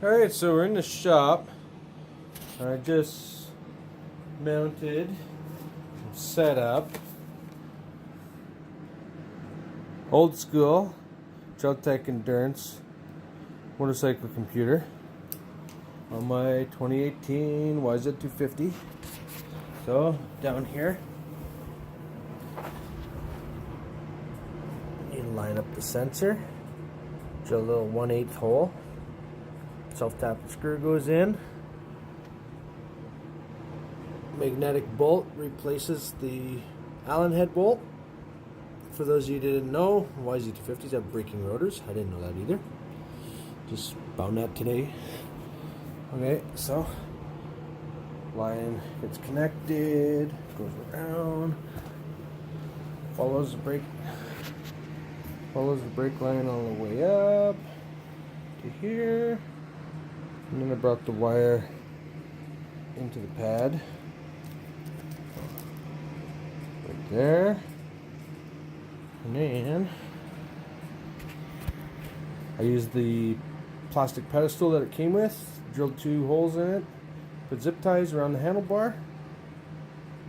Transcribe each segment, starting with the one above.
Alright, so we're in the shop. I just mounted, set up, old school trailtech endurance motorcycle computer on my 2018 Yz250. So down here, you line up the sensor, drill a little 1/8 hole. Self-tapping screw goes in. Magnetic bolt replaces the Allen head bolt. For those of you who didn't know, Yz250s have braking rotors. I didn't know that either. Just found that today. Okay, so line gets connected, goes around, follows the brake line all the way up to here. And then I brought the wire into the pad right there, and then I used the plastic pedestal that it came with, drilled 2 holes in it, put zip ties around the handlebar,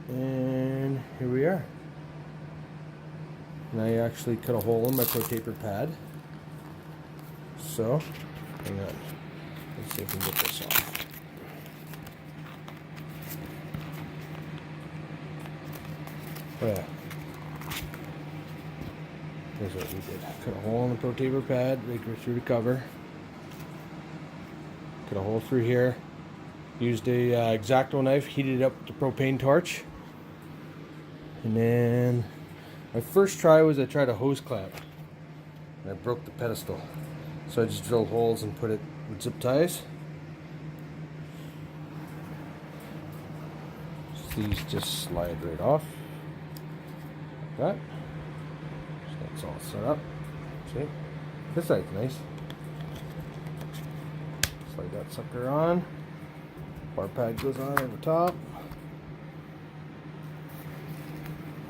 and here we are. And I actually cut a hole in my pro taper pad, so hang on. Let's see if we can get this off. Oh yeah. Here's what we did. Cut a hole in the pro taper pad, right through the cover. Cut a hole through here. Used a X-Acto knife, heated it up with the propane torch. And then my first try was I tried a hose clamp. And I broke the pedestal. So I just drilled holes and put it with zip ties. These just slide right off like that. So that's all set up. See? This side's nice. Slide that sucker on. Bar pad goes on the top.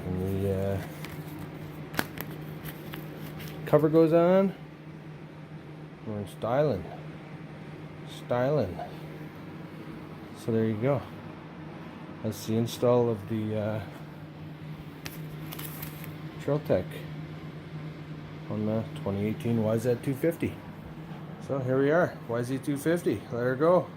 And the cover goes on. We're styling. So there you go. That's the install of the trailtech on the 2018 Yz250. So here we are, Yz250. Let her go.